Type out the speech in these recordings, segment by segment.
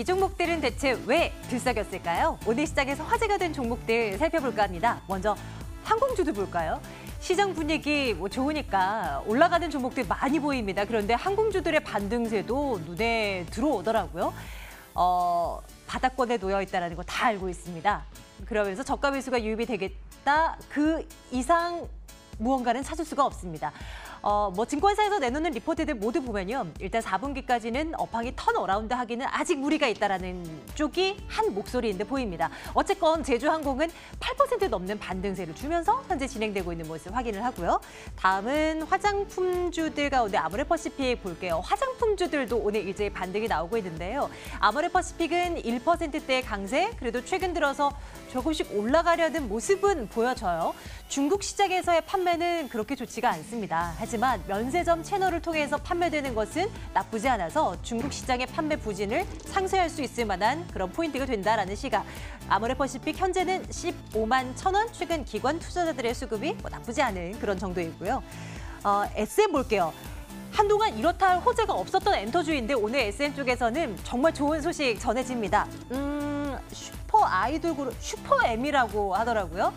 이 종목들은 대체 왜 들썩였을까요? 오늘 시장에서 화제가 된 종목들 살펴볼까 합니다. 먼저 항공주도 볼까요? 시장 분위기 좋으니까 올라가는 종목들 많이 보입니다. 그런데 항공주들의 반등세도 눈에 들어오더라고요. 바닥권에 놓여 있다는 거 다 알고 있습니다. 그러면서 저가 매수가 유입이 되겠다. 그 이상 무언가는 찾을 수가 없습니다. 증권사에서 내놓는 리포트들 모두 보면요. 일단 4분기까지는 업황이 턴어라운드 하기는 아직 무리가 있다라는 쪽이 한 목소리인데 보입니다. 어쨌건 제주항공은 8% 넘는 반등세를 주면서 현재 진행되고 있는 모습 확인을 하고요. 다음은 화장품주들 가운데 아모레퍼시픽 볼게요. 화장품주들도 오늘 일제히 반등이 나오고 있는데요. 아모레퍼시픽은 1%대의 강세, 그래도 최근 들어서 조금씩 올라가려는 모습은 보여져요. 중국 시장에서의 판매는 그렇게 좋지가 않습니다. 하지만 면세점 채널을 통해서 판매되는 것은 나쁘지 않아서 중국 시장의 판매 부진을 상쇄할 수 있을 만한 그런 포인트가 된다라는 시각. 아모레퍼시픽 현재는 15만 1,000원, 최근 기관 투자자들의 수급이 나쁘지 않은 그런 정도이고요. SM 볼게요. 한동안 이렇다 할 호재가 없었던 엔터주인데 오늘 SM 쪽에서는 정말 좋은 소식 전해집니다. 슈퍼 아이돌 그룹 슈퍼엠이라고 하더라고요.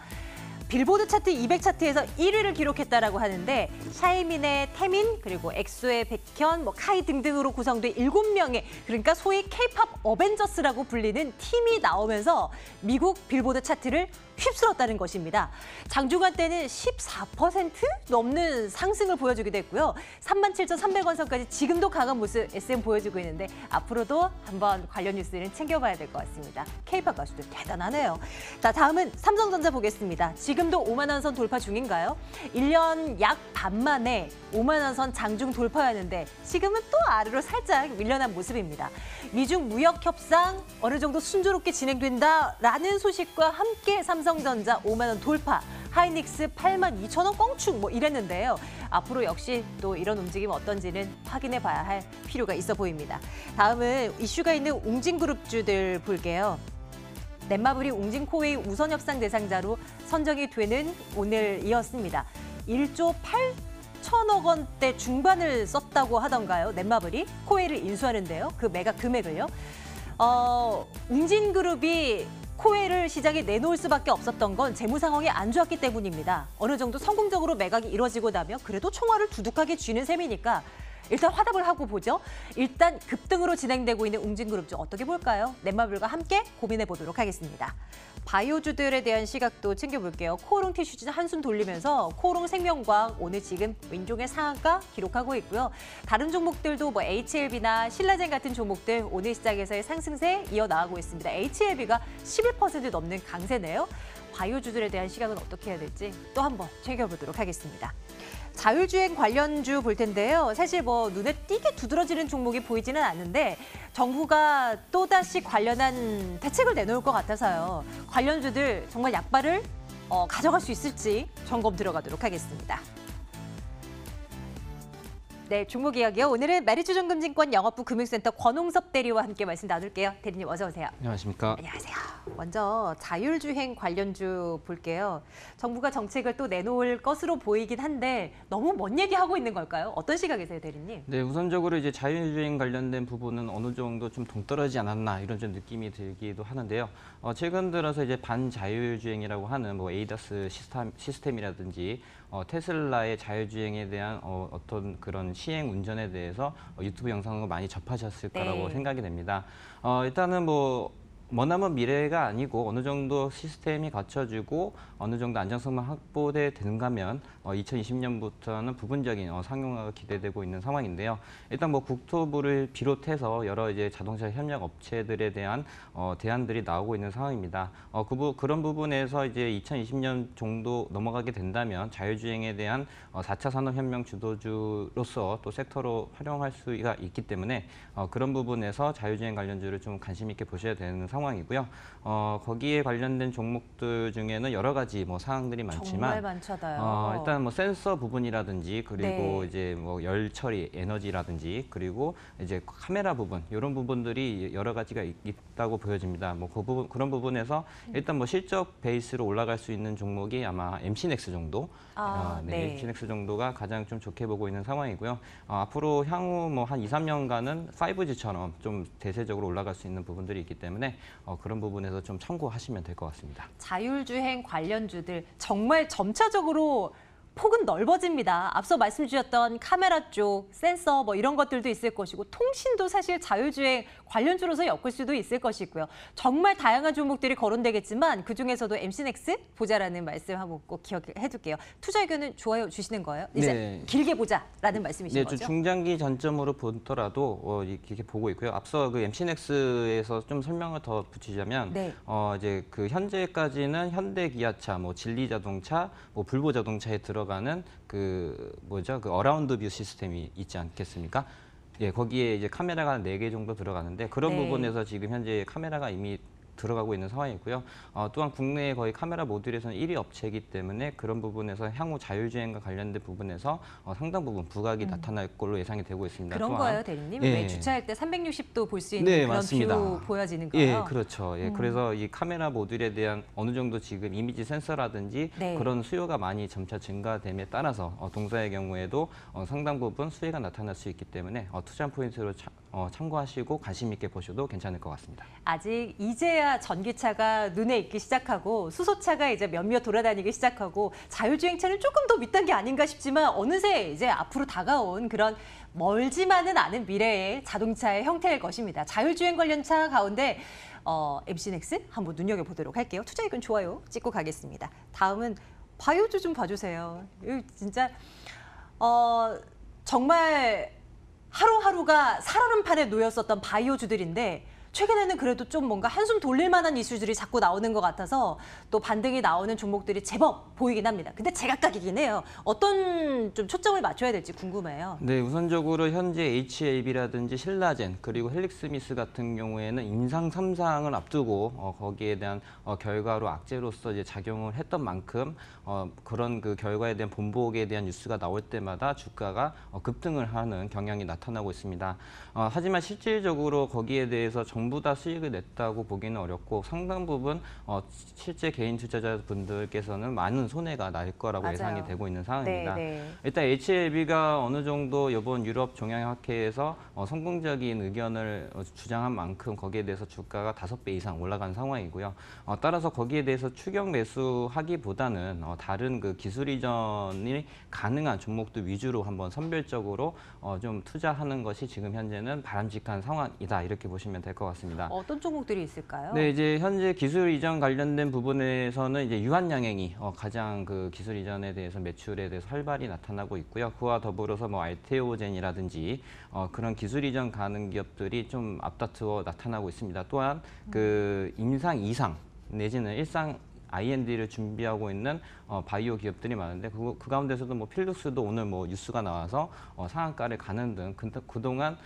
빌보드 차트 200 차트에서 1위를 기록했다라고 하는데 샤이민의 태민, 그리고 엑소의 백현, 카이 등등으로 구성된 7명의 그러니까 소위 K-팝 어벤져스라고 불리는 팀이 나오면서 미국 빌보드 차트를 휩쓸었다는 것입니다. 장중한 때는 14% 넘는 상승을 보여주기도 했고요. 37,300원 선까지 지금도 강한 모습 SM 보여주고 있는데 앞으로도 한번 관련 뉴스는 챙겨봐야 될 것 같습니다. K-팝 가수들 대단하네요. 자, 다음은 삼성전자 보겠습니다. 지금도 5만 원 선 돌파 중인가요? 1년 약 반 만에 5만 원 선 장중 돌파였는데 지금은 또 아래로 살짝 밀려난 모습입니다. 미중 무역 협상 어느 정도 순조롭게 진행된다라는 소식과 함께 삼성전자 5만 원 돌파, 하이닉스 8만 2천 원 껑충 이랬는데요. 앞으로 역시 또 이런 움직임 어떤지는 확인해 봐야 할 필요가 있어 보입니다. 다음은 이슈가 있는 웅진그룹주들 볼게요. 넷마블이 웅진코웨이 우선 협상 대상자로 선정이 되는 오늘이었습니다. 1조 8천억 원대 중반을 썼다고 하던가요? 넷마블이 코웨이를 인수하는데요. 그 매각 금액을요. 웅진그룹이 코웨이를 시장에 내놓을 수밖에 없었던 건 재무 상황이 안 좋았기 때문입니다. 어느 정도 성공적으로 매각이 이뤄지고 나면 그래도 총알을 두둑하게 쥐는 셈이니까 일단 화답을 하고 보죠. 일단 급등으로 진행되고 있는 웅진그룹 중 어떻게 볼까요? 넷마블과 함께 고민해 보도록 하겠습니다. 바이오주들에 대한 시각도 챙겨볼게요. 코오롱 티슈즈 한숨 돌리면서 코오롱 생명과학 오늘 지금 윈종의 상한가 기록하고 있고요. 다른 종목들도 HLB나 신라젠 같은 종목들 오늘 시장에서의 상승세 이어나가고 있습니다. HLB가 11% 넘는 강세네요. 바이오주들에 대한 시각은 어떻게 해야 될지 또 한번 챙겨보도록 하겠습니다. 자율주행 관련주 볼 텐데요. 사실 눈에 띄게 두드러지는 종목이 보이지는 않는데 정부가 또다시 관련한 대책을 내놓을 것 같아서요. 관련주들 정말 약발을 가져갈 수 있을지 점검 들어가도록 하겠습니다. 네, 종목 이야기요. 오늘은 메리츠증권증권 영업부 금융센터 권홍섭 대리와 함께 말씀 나눌게요. 대리님 어서 오세요. 안녕하십니까. 안녕하세요. 먼저 자율주행 관련주 볼게요. 정부가 정책을 또 내놓을 것으로 보이긴 한데 너무 먼 얘기하고 있는 걸까요? 어떤 시각이세요, 대리님? 네, 우선적으로 이제 자율주행 관련된 부분은 어느 정도 좀 동떨어지지 않았나 이런 좀 느낌이 들기도 하는데요. 최근 들어서 이제 반자율주행이라고 하는 ADAS 시스템이라든지 테슬라의 자율주행에 대한 어떤 그런 시행 운전에 대해서 유튜브 영상을 많이 접하셨을 거라고 생각이 됩니다. 일단은 머나먼 미래가 아니고 어느 정도 시스템이 갖춰지고 어느 정도 안정성만 확보돼 되는가면 2020년부터는 부분적인 상용화가 기대되고 있는 상황인데요. 일단 국토부를 비롯해서 여러 이제 자동차 협력 업체들에 대한 대안들이 나오고 있는 상황입니다. 그런 부분에서 이제 2020년 정도 넘어가게 된다면 자율주행에 대한 4차 산업혁명 주도주로서 또 섹터로 활용할 수가 있기 때문에 그런 부분에서 자율주행 관련주를 좀 관심 있게 보셔야 되는 상황이고요. 거기에 관련된 종목들 중에는 여러 가지 뭐 사항들이 정말 많지만 많잖아요. 일단 뭐 센서 부분이라든지 그리고 네. 이제 뭐 열 처리 에너지라든지 그리고 이제 카메라 부분 이런 부분들이 여러 가지가 있다고 보여집니다. 뭐 그 부분 그런 부분에서 일단 뭐 실적 베이스로 올라갈 수 있는 종목이 아마 MC넥스 정도, 네. MC넥스 정도가 가장 좀 좋게 보고 있는 상황이고요. 앞으로 향후 뭐 한 2, 3년간은 5G처럼 좀 대세적으로 올라갈 수 있는 부분들이 있기 때문에 그런 부분에서 좀 참고하시면 될 것 같습니다. 자율주행 관련주들 정말 점차적으로 폭은 넓어집니다. 앞서 말씀 주셨던 카메라 쪽, 센서 뭐 이런 것들도 있을 것이고 통신도 사실 자율주행 관련주로서 엮을 수도 있을 것이고요. 정말 다양한 종목들이 거론되겠지만 그중에서도 MC넥스 보자라는 말씀 한번 꼭 기억해 둘게요. 투자 의견은 좋아요 주시는 거예요? 이제 네. 길게 보자라는 말씀이신 네, 거죠? 중장기 전점으로 보더라도 이렇게 보고 있고요. 앞서 그 MC넥스에서 좀 설명을 더 붙이자면 네. 이제 그 현재까지는 현대 기아차, 뭐 진리자동차, 뭐 불보자동차에 들어가는 그 어라운드 뷰 시스템이 있지 않겠습니까? 예, 거기에 이제 카메라가 4개 정도 들어가는데 그런 네. 부분에서 지금 현재 카메라가 이미 들어가고 있는 상황이고요. 또한 국내에 거의 카메라 모듈에서는 1위 업체이기 때문에 그런 부분에서 향후 자율주행과 관련된 부분에서 상당 부분 부각이 나타날 걸로 예상이 되고 있습니다. 그런 또한, 거예요, 대리님? 예. 왜 주차할 때 360도 볼 수 있는 네, 그런 맞습니다. 뷰 보여지는 예, 거예요? 그렇죠. 예, 그래서 이 카메라 모듈에 대한 어느 정도 지금 이미지 센서라든지 네. 그런 수요가 많이 점차 증가됨에 따라서 동사의 경우에도 상당 부분 수혜가 나타날 수 있기 때문에 투자 포인트로 참고하시고 관심 있게 보셔도 괜찮을 것 같습니다. 아직 이제야 전기차가 눈에 익기 시작하고 수소차가 이제 몇몇 돌아다니기 시작하고 자율주행차는 조금 더 밑단계 아닌가 싶지만 어느새 이제 앞으로 다가온 그런 멀지만은 않은 미래의 자동차의 형태일 것입니다. 자율주행 관련 차 가운데 MC넥스 한번 눈여겨보도록 할게요. 투자 의견 좋아요 찍고 가겠습니다. 다음은 바이오주 좀 봐주세요. 이거 진짜 정말 하루하루가 살얼음판에 놓였었던 바이오주들인데 최근에는 그래도 좀 뭔가 한숨 돌릴 만한 이슈들이 자꾸 나오는 것 같아서 또 반등이 나오는 종목들이 제법 보이긴 합니다. 근데 제각각이긴 해요. 어떤 좀 초점을 맞춰야 될지 궁금해요. 네, 우선적으로 현재 HAB라든지 신라젠 그리고 헬릭스미스 같은 경우에는 임상 3상을 앞두고 거기에 대한 결과로 악재로서 이제 작용을 했던 만큼 그런 그 결과에 대한 본보기에 대한 뉴스가 나올 때마다 주가가 급등을 하는 경향이 나타나고 있습니다. 하지만 실질적으로 거기에 대해서 전부 다 수익을 냈다고 보기는 어렵고 상당 부분 실제 개인 투자자분들께서는 많은 손해가 날 거라고 맞아요. 예상이 되고 있는 상황입니다. 네. 일단 HLB가 어느 정도 이번 유럽 종양학회에서 성공적인 의견을 주장한 만큼 거기에 대해서 주가가 5배 이상 올라간 상황이고요. 따라서 거기에 대해서 추격 매수하기보다는 다른 그 기술 이전이 가능한 종목들 위주로 한번 선별적으로 좀 투자하는 것이 지금 현재는 바람직한 상황이다 이렇게 보시면 될 것 같습니다. 어떤 종목들이 있을까요? 네, 이제 현재 기술 이전 관련된 부분에서는 이제 유한양행이 가장 그 기술 이전에 대해서 매출에 대해서 활발히 나타나고 있고요. 그와 더불어서 뭐 알테오젠이라든지 그런 기술 이전 가능 기업들이 좀 앞다투어 나타나고 있습니다. 또한 그 임상 2상 내지는 1상 IND를 준비하고 있는 바이오 기업들이 많은데 그 가운데서도 뭐 필룩스도 오늘 뭐 뉴스가 나와서 상한가를 가는 등 그동안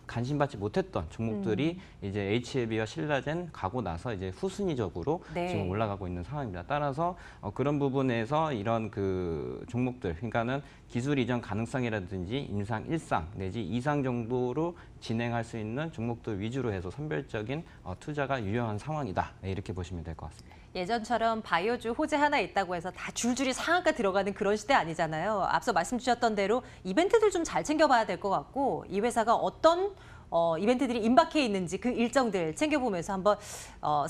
관심받지 못했던 종목들이 이제 HLB와 신라젠 가고 나서 이제 후순위적으로 네. 지금 올라가고 있는 상황입니다. 따라서 그런 부분에서 이런 그 종목들, 그러니까는 기술 이전 가능성이라든지 임상 1상 내지 2상 정도로 진행할 수 있는 종목들 위주로 해서 선별적인 투자가 유효한 상황이다. 네, 이렇게 보시면 될 것 같습니다. 예전처럼 바이오주 호재 하나 있다고 해서 다 줄줄이 상한가 들어가는 그런 시대 아니잖아요. 앞서 말씀 주셨던 대로 이벤트들 좀 잘 챙겨봐야 될 것 같고 이 회사가 어떤 이벤트들이 임박해 있는지 그 일정들 챙겨보면서 한번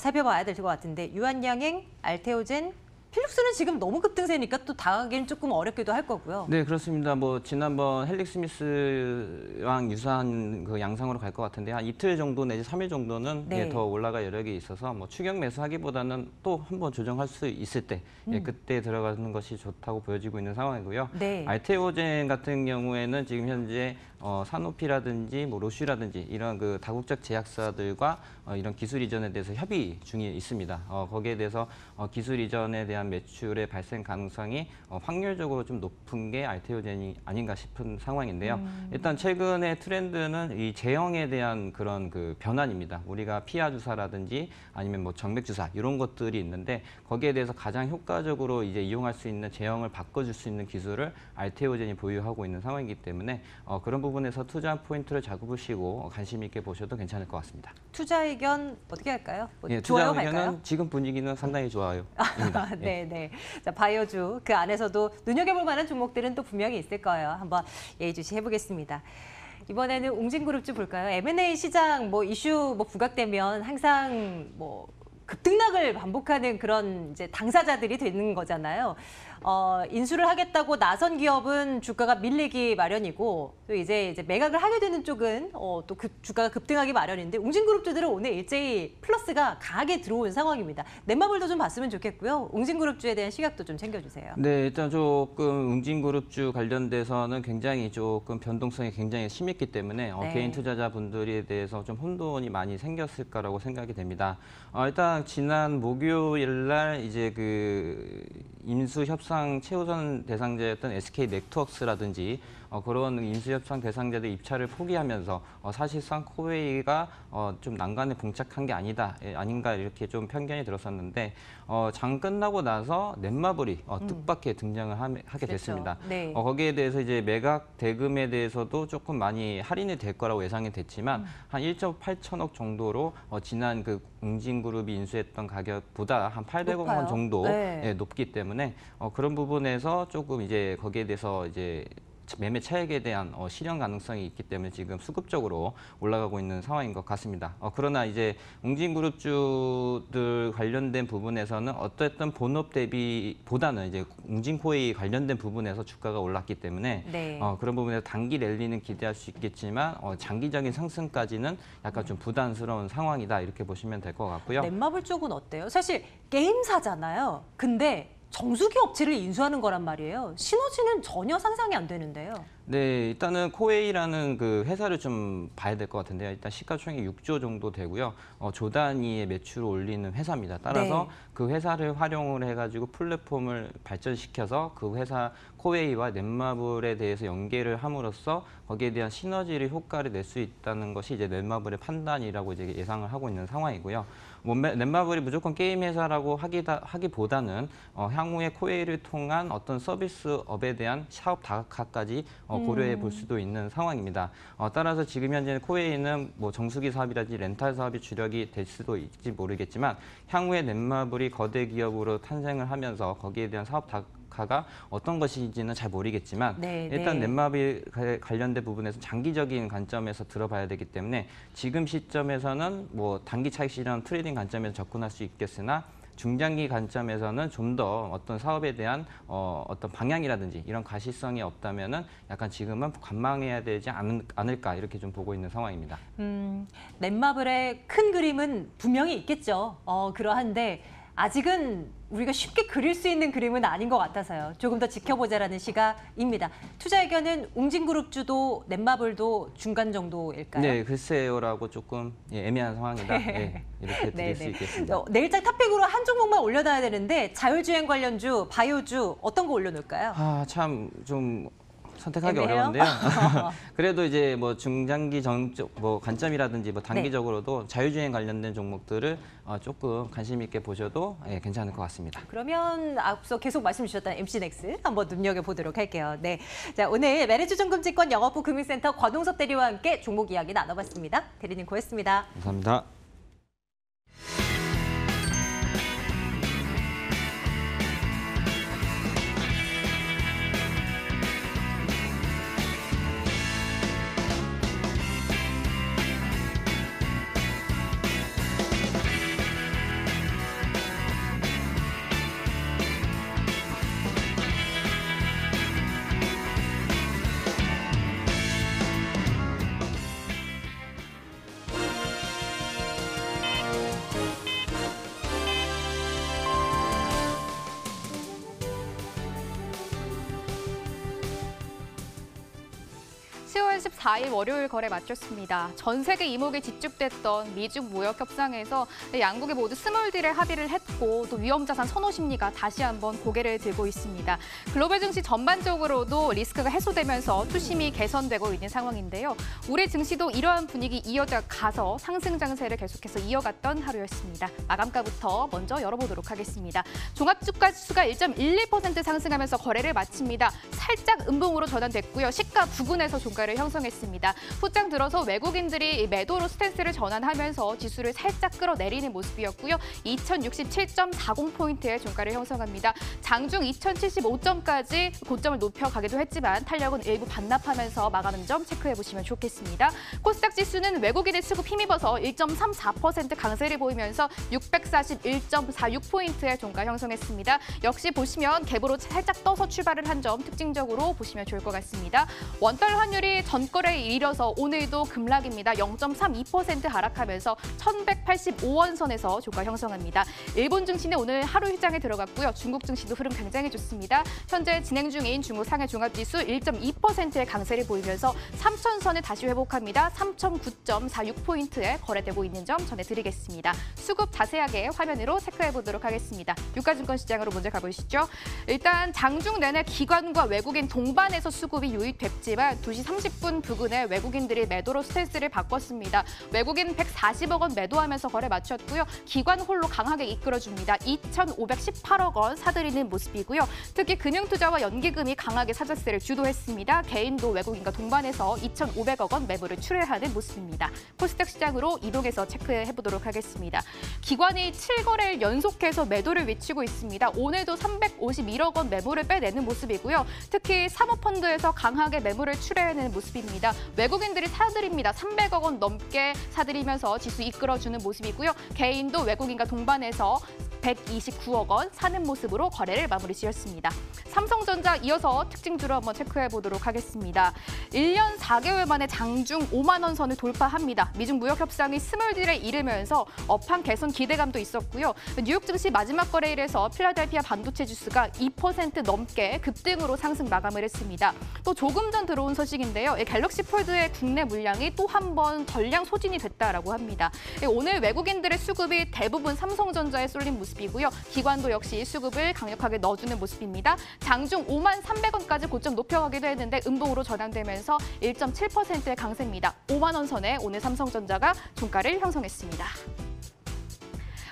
살펴봐야 될 것 같은데 유한양행, 알테오젠, 필룩스는 지금 너무 급등세니까 또 다가가기는 조금 어렵기도 할 거고요. 네, 그렇습니다. 뭐 지난번 헬릭스미스랑 유사한 그 양상으로 갈 것 같은데 한 이틀 정도 내지 3일 정도는 네. 더 올라갈 여력이 있어서 뭐 추격 매수하기보다는 또 한번 조정할 수 있을 때 그때 들어가는 것이 좋다고 보여지고 있는 상황이고요. 네. 알테오젠 같은 경우에는 지금 현재 사노피라든지 뭐 로슈라든지 이런 그 다국적 제약사들과 이런 기술 이전에 대해서 협의 중에 있습니다. 거기에 대해서 기술 이전에 대한 대한 매출의 발생 가능성이 확률적으로 좀 높은 게 알테오젠이 아닌가 싶은 상황인데요. 일단 최근의 트렌드는 이 제형에 대한 그런 그 변환입니다. 우리가 피하 주사라든지 아니면 뭐 정맥 주사 이런 것들이 있는데 거기에 대해서 가장 효과적으로 이제 이용할 수 있는 제형을 바꿔줄 수 있는 기술을 알테오젠이 보유하고 있는 상황이기 때문에 그런 부분에서 투자 포인트를 잡으시고 관심 있게 보셔도 괜찮을 것 같습니다. 투자 의견 어떻게 할까요? 뭐 예, 좋아요 투자 할까요? 의견은 지금 분위기는 상당히 좋아요. 네. 자, 바이오주 그 안에서도 눈여겨볼 만한 종목들은 또 분명히 있을 거예요. 한번 예의주시 해보겠습니다. 이번에는 웅진그룹주 볼까요? M&A 시장 뭐 이슈 뭐 부각되면 항상 뭐 급등락을 반복하는 그런 이제 당사자들이 되는 거잖아요. 인수를 하겠다고 나선 기업은 주가가 밀리기 마련이고 또 이제 매각을 하게 되는 쪽은 또 주가가 급등하기 마련인데 웅진그룹주들은 오늘 일제히 플러스가 강하게 들어온 상황입니다. 넷마블도 좀 봤으면 좋겠고요. 웅진그룹주에 대한 시각도 좀 챙겨주세요. 네, 일단 조금 웅진그룹주 관련돼서는 굉장히 조금 변동성이 굉장히 심했기 때문에 네. 개인 투자자분들에 대해서 좀 혼돈이 많이 생겼을 거라고 생각이 됩니다. 일단 지난 목요일 날 이제 그 인수 협상 최우선 대상자였던 SK 네트워크스라든지 그런 인수협상 대상자들 입찰을 포기하면서 사실상 코웨이가 좀 난간에 봉착한 게 아닌가 이렇게 좀 편견이 들었었는데 장 끝나고 나서 넷마블이 뜻밖의 등장을 하게 됐습니다. 그렇죠. 네. 거기에 대해서 이제 매각 대금에 대해서도 조금 많이 할인이 될 거라고 예상이 됐지만 한 1.8천억 정도로 지난 그 웅진그룹이 인수했던 가격보다 한 800억 높아요. 원 정도 네. 높기 때문에 그런 부분에서 조금 이제 거기에 대해서 이제 매매 차익에 대한 실현 가능성이 있기 때문에 지금 수급적으로 올라가고 있는 상황인 것 같습니다. 그러나 이제 웅진그룹주들 관련된 부분에서는 어쨌든 본업 대비보다는 이제 웅진코웨이 관련된 부분에서 주가가 올랐기 때문에 네. 그런 부분에서 단기 랠리는 기대할 수 있겠지만 장기적인 상승까지는 약간 좀 부담스러운 상황이다 이렇게 보시면 될 것 같고요. 넷마블 쪽은 어때요? 사실 게임사잖아요. 근데 정수기 업체를 인수하는 거란 말이에요. 시너지는 전혀 상상이 안 되는데요. 네, 일단은 코웨이라는 그 회사를 좀 봐야 될 것 같은데요. 일단 시가총액 6조 정도 되고요. 조 단위의 매출을 올리는 회사입니다. 따라서 네. 그 회사를 활용을 해가지고 플랫폼을 발전시켜서 그 회사 코웨이와 넷마블에 대해서 연계를 함으로써 거기에 대한 시너지를 효과를 낼 수 있다는 것이 이제 넷마블의 판단이라고 이제 예상을 하고 있는 상황이고요. 넷마블이 무조건 게임 회사라고 하기보다는 향후에 코웨이를 통한 어떤 서비스업에 대한 사업 다각화까지 고려해 볼 수도 있는 상황입니다. 따라서 지금 현재는 코웨이는 뭐 정수기 사업이라든지 렌탈 사업이 주력이 될 수도 있을지 모르겠지만 향후에 넷마블이 거대 기업으로 탄생을 하면서 거기에 대한 사업 다각화가 어떤 것인지는 잘 모르겠지만 일단 넷마블 관련된 부분에서 장기적인 관점에서 들어봐야 되기 때문에 지금 시점에서는 뭐 단기 차익 실현 트레이딩 관점에서 접근할 수 있겠으나 중장기 관점에서는 좀 더 어떤 사업에 대한 어떤 방향이라든지 이런 가시성이 없다면은 약간 지금은 관망해야 되지 않을까 이렇게 좀 보고 있는 상황입니다. 넷마블의 큰 그림은 분명히 있겠죠. 그러한데 아직은 우리가 쉽게 그릴 수 있는 그림은 아닌 것 같아서요. 조금 더 지켜보자라는 시각입니다. 투자 의견은 웅진그룹주도 넷마블도 중간 정도일까요? 네, 글쎄요라고 조금 애매한 상황이다. 네, 이렇게 드릴 수 있겠습니다. 내일장 탑픽으로 한 종목만 올려놔야 되는데 자율주행 관련주, 바이오주 어떤 거 올려놓을까요? 참 좀 선택하기 애매해요? 어려운데요. 그래도 이제 뭐 중장기 뭐 관점이라든지 뭐 단기적으로도 자율주행 관련된 종목들을 조금 관심 있게 보셔도 괜찮을 것 같습니다. 그러면 앞서 계속 말씀 주셨던 MC넥스 한번 눈여겨보도록 할게요. 네, 자 오늘 메리츠증권증권 영업부 금융센터 권홍섭 대리와 함께 종목 이야기 나눠봤습니다. 대리님 고맙습니다. 감사합니다. 10월 14일 월요일 거래 마쳤습니다. 전 세계 이목이 집중됐던 미중 무역 협상에서 양국이 모두 스몰 딜에 합의를 했고 또 위험자산 선호 심리가 다시 한번 고개를 들고 있습니다. 글로벌 증시 전반적으로도 리스크가 해소되면서 투심이 개선되고 있는 상황인데요. 우리 증시도 이러한 분위기 이어져 가서 상승 장세를 계속해서 이어갔던 하루였습니다. 마감가부터 먼저 열어보도록 하겠습니다. 종합주가 지수가 1.12% 상승하면서 거래를 마칩니다. 살짝 음봉으로 전환됐고요. 시가 부근에서 종가를 형성했습니다. 후장 들어서 외국인들이 매도로 스탠스를 전환하면서 지수를 살짝 끌어내리는 모습이었고요. 2067.40포인트의 종가를 형성합니다. 장중 2075점까지 고점을 높여가기도 했지만 탄력은 일부 반납하면서 마감한 점 체크해보시면 좋겠습니다. 코스닥 지수는 외국인의 수급 힘입어서 1.34% 강세를 보이면서 641.46포인트의 종가 형성했습니다. 역시 보시면 갭으로 살짝 떠서 출발을 한 점 특징적으로 보시면 좋을 것 같습니다. 원달러 환율이 전거래에 이르러서 오늘도 급락입니다. 0.32% 하락하면서 1,185원 선에서 종가 형성합니다. 일본 증시는 오늘 하루 휴장에 들어갔고요. 중국 증시도 흐름 굉장히 좋습니다. 현재 진행 중인 중국 상해 종합지수 1.2%의 강세를 보이면서 3,000선을 다시 회복합니다. 3,009.46포인트에 거래되고 있는 점 전해드리겠습니다. 수급 자세하게 화면으로 체크해보도록 하겠습니다. 유가증권 시장으로 먼저 가보시죠. 일단 장중 내내 기관과 외국인 동반해서 수급이 유입됐지만 2시 30분 부근에 외국인들이 매도로 스탠스를 바꿨습니다. 외국인 140억 원 매도하면서 거래 마쳤고요. 기관 홀로 강하게 이끌어줍니다. 2,518억 원 사들이는 모습이고요. 특히 금융투자와 연기금이 강하게 사자세를 주도했습니다. 개인도 외국인과 동반해서 2,500억 원 매물을 출회하는 모습입니다. 코스닥 시장으로 이동해서 체크해보도록 하겠습니다. 기관이 7거래일 연속해서 매도를 외치고 있습니다. 오늘도 351억 원 매물을 빼내는 모습이고요. 특히 사모펀드에서 강하게 매물을 출회하는 모습입니다. 외국인들이 사들입니다. 300억 원 넘게 사들이면서 지수 이끌어주는 모습이고요. 개인도 외국인과 동반해서 129억 원 사는 모습으로 거래를 마무리 지었습니다. 삼성전자 이어서 특징주로 한번 체크해보도록 하겠습니다. 1년 4개월 만에 장중 5만 원 선을 돌파합니다. 미중 무역 협상이 스몰딜에 이르면서 업황 개선 기대감도 있었고요. 뉴욕 증시 마지막 거래일에서 필라델피아 반도체 지수가 2% 넘게 급등으로 상승 마감을 했습니다. 또 조금 전 들어온 소식인데요. 갤럭시 폴드의 국내 물량이 또 한 번 전량 소진이 됐다라고 합니다. 오늘 외국인들의 수급이 대부분 삼성전자에 쏠린 모습이고요. 기관도 역시 수급을 강력하게 넣어주는 모습입니다. 장중 5만 300원까지 고점 높여가기도 했는데 음봉으로 전환되면서 1.7%의 강세입니다. 5만 원 선에 오늘 삼성전자가 종가를 형성했습니다.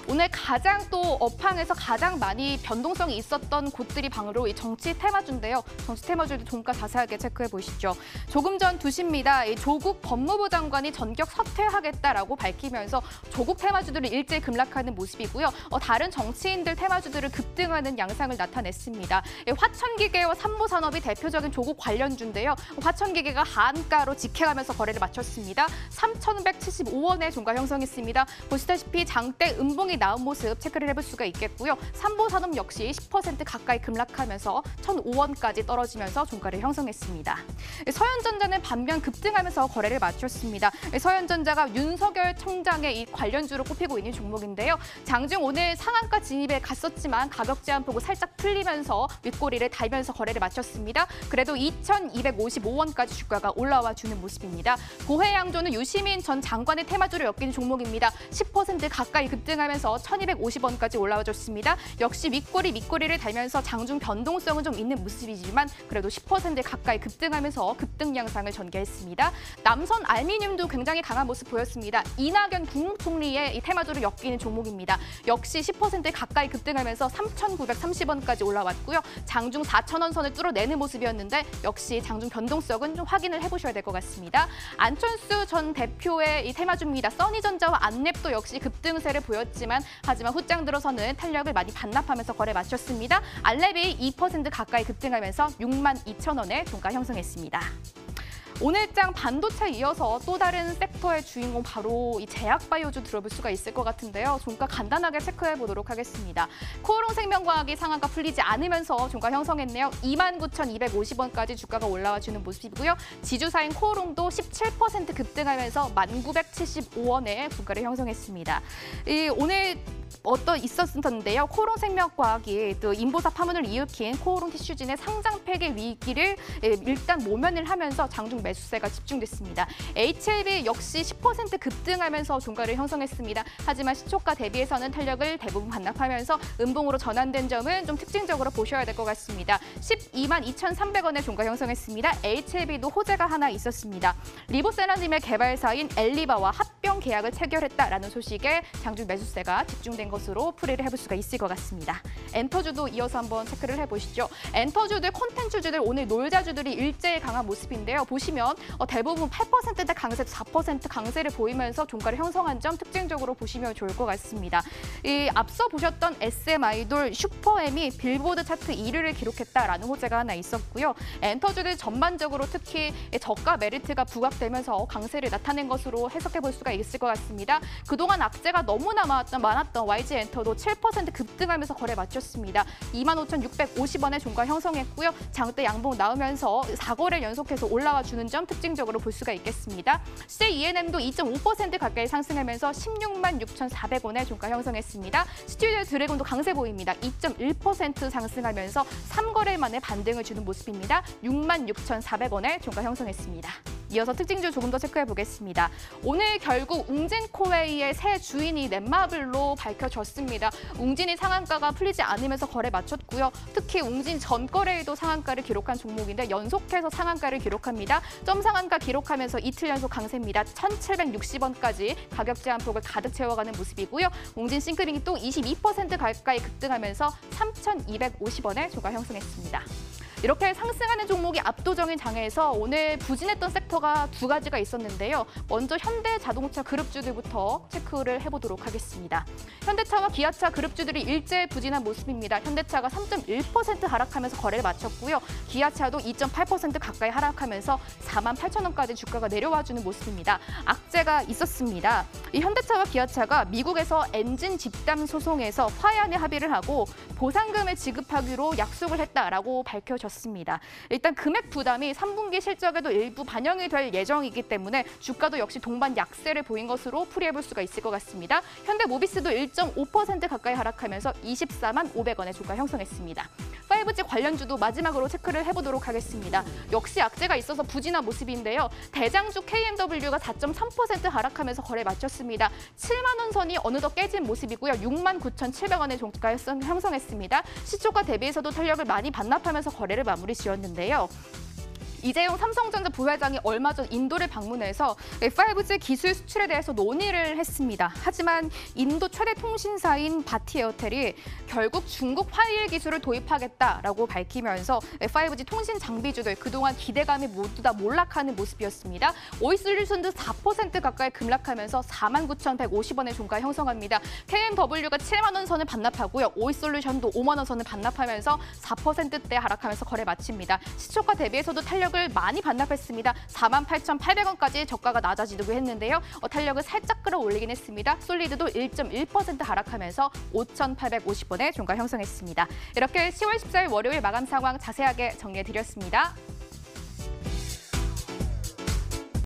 오늘 가장 또 업황에서 가장 많이 변동성이 있었던 곳들이 바로 이 정치 테마주인데요. 정치 테마주도 종가 자세하게 체크해 보시죠. 조금 전 2시입니다. 이 조국 법무부 장관이 전격 사퇴하겠다라고 밝히면서 조국 테마주들을 일제히 급락하는 모습이고요. 다른 정치인들 테마주들을 급등하는 양상을 나타냈습니다. 화천기계와 삼보산업이 대표적인 조국 관련주인데요. 화천기계가 한가로 직행하면서 거래를 마쳤습니다. 3,175원의 종가 형성했습니다. 보시다시피 장대 음봉이 나온 모습 체크를 해볼 수가 있겠고요. 삼보산업 역시 10% 가까이 급락하면서 1,005원까지 떨어지면서 종가를 형성했습니다. 서현전자는 반면 급등하면서 거래를 마쳤습니다. 서현전자가 윤석열 청장의 이 관련주로 꼽히고 있는 종목인데요. 장중 오늘 상한가 진입에 갔었지만 가격 제한 보고 살짝 풀리면서 윗꼬리를 달면서 거래를 마쳤습니다. 그래도 2,255원까지 주가가 올라와 주는 모습입니다. 고해양조는 유시민 전 장관의 테마주를 엮이는 종목입니다. 10% 가까이 급등하면서 1,250원까지 올라와줬습니다. 역시 밑꼬리를 달면서 장중 변동성은 좀 있는 모습이지만 그래도 10% 가까이 급등하면서 급등 양상을 전개했습니다. 남선 알미늄도 굉장히 강한 모습 보였습니다. 이낙연 국무총리의 이 테마주를 엮이는 종목입니다. 역시 10% 가까이 급등하면서 3,930원까지 올라왔고요. 장중 4,000원 선을 뚫어내는 모습이었는데 역시 장중 변동성은 좀 확인을 해보셔야 될 것 같습니다. 안철수 전 대표의 이 테마주입니다. 써니전자와 안랩도 역시 급등세를 보였지만 하지만 후장 들어서는 탄력을 많이 반납하면서 거래 마쳤습니다. 안랩이 2% 가까이 급등하면서 62,000원에 종가 형성했습니다. 오늘장 반도체 이어서 또 다른 섹터의 주인공 바로 이 제약바이오주 들어볼 수가 있을 것 같은데요. 종가 간단하게 체크해 보도록 하겠습니다. 코오롱 생명과학이 상한가 풀리지 않으면서 종가 형성했네요. 29,250원까지 주가가 올라와 주는 모습이고요. 지주사인 코오롱도 17% 급등하면서 1,975원에 주가를 형성했습니다. 오늘 있었는데요. 코오롱 생명과학이 또 인보사 파문을 일으킨 코오롱 티슈진의 상장 폐기 위기를 일단 모면을 하면서 장중 매수세가 집중됐습니다. HLB 역시 10% 급등하면서 종가를 형성했습니다. 하지만 시초가 대비해서는 탄력을 대부분 반납하면서 음봉으로 전환된 점은 좀 특징적으로 보셔야 될 것 같습니다. 12만 2,300원의 종가 형성했습니다. HLB도 호재가 하나 있었습니다. 리보세라즘의 개발사인 엘리바와 합병 계약을 체결했다라는 소식에 장중 매수세가 집중된 것으로 풀이를 해볼 수가 있을 것 같습니다. 엔터주도 이어서 한번 체크를 해보시죠. 엔터주들, 콘텐츠주들 오늘 놀자주들이 일제히 강한 모습인데요. 보시면 대부분 8%대 강세, 4% 강세를 보이면서 종가를 형성한 점 특징적으로 보시면 좋을 것 같습니다. 앞서 보셨던 SM 아이돌, 슈퍼엠이 빌보드 차트 1위를 기록했다라는 호재가 하나 있었고요. 엔터주들 전반적으로 특히 저가 메리트가 부각되면서 강세를 나타낸 것으로 해석해 볼 수가 있을 것 같습니다. 그동안 악재가 너무나 많았던 YG 엔터도 7% 급등하면서 거래 마쳤습니다. 25,650원의 종가 형성했고요. 장대 양봉 나오면서 4거래 연속해서 올라와 주는 점 특징적으로 볼 수가 있겠습니다. CENM도 2.5% 가까이 상승하면서 16만 6,400원의 종가 형성했습니다. 스튜디오 드래곤도 강세 보입니다. 2.1% 상승하면서 3거래 만에 반등을 주는 모습입니다. 6만 6,400원의 종가 형성했습니다. 이어서 특징주 조금 더 체크해 보겠습니다. 오늘 결국 웅진코웨이의 새 주인이 넷마블로 밝혀졌습니다. 웅진이 상한가가 풀리지 않으면서 거래 마쳤고요. 특히 웅진 전 거래에도 상한가를 기록한 종목인데 연속해서 상한가를 기록합니다. 점 상한가 기록하면서 이틀 연속 강세입니다. 1,760원까지 가격 제한폭을 가득 채워가는 모습이고요. 웅진 싱크빙이 또 22% 가까이 급등하면서 3,250원의 조가 형성했습니다. 이렇게 상승하는 종목이 압도적인 장에서 오늘 부진했던 섹터가 두 가지가 있었는데요. 먼저 현대자동차 그룹주들부터 체크를 해보도록 하겠습니다. 현대차와 기아차 그룹주들이 일제 부진한 모습입니다. 현대차가 3.1% 하락하면서 거래를 마쳤고요. 기아차도 2.8% 가까이 하락하면서 48,000원까지 주가가 내려와주는 모습입니다. 악재가 있었습니다. 이 현대차와 기아차가 미국에서 엔진 집단 소송에서 화해안에 합의를 하고 보상금을 지급하기로 약속을 했다라고 밝혀졌습니다. 일단 금액 부담이 3분기 실적에도 일부 반영이 될 예정이기 때문에 주가도 역시 동반 약세를 보인 것으로 풀이해볼 수가 있을 것 같습니다. 현대모비스도 1.5% 가까이 하락하면서 24만 500원의 주가 형성했습니다. 5G 관련주도 마지막으로 체크를 해보도록 하겠습니다. 역시 악재가 있어서 부진한 모습인데요. 대장주 KMW가 4.3% 하락하면서 거래 마쳤습니다. 7만 원 선이 어느덧 깨진 모습이고요. 6만 9,700원의 종가 형성했습니다. 시초가 대비해서도 탄력을 많이 반납하면서 거래를 마무리 지었는데요. 이재용 삼성전자 부회장이 얼마 전 인도를 방문해서 5G 기술 수출에 대해서 논의를 했습니다. 하지만 인도 최대 통신사인 바티 에어텔이 결국 중국 화이일 기술을 도입하겠다라고 밝히면서 5G 통신 장비주들 그동안 기대감이 모두 다 몰락하는 모습이었습니다. 오이솔루션도 4% 가까이 급락하면서 49,150원의 종가 형성합니다. KMW가 7만 원 선을 반납하고요. 오이솔루션도 5만 원 선을 반납하면서 4%대 하락하면서 거래 마칩니다. 시초가 대비해서도 탄력을 많이 반납했습니다. 48,800원까지 저가가 낮아지기도 했는데요. 탄력을 살짝 끌어올리긴 했습니다. 솔리드도 1.1% 하락하면서 5,850원의 종가 형성했습니다. 이렇게 10월 14일 월요일 마감 상황 자세하게 정리해드렸습니다.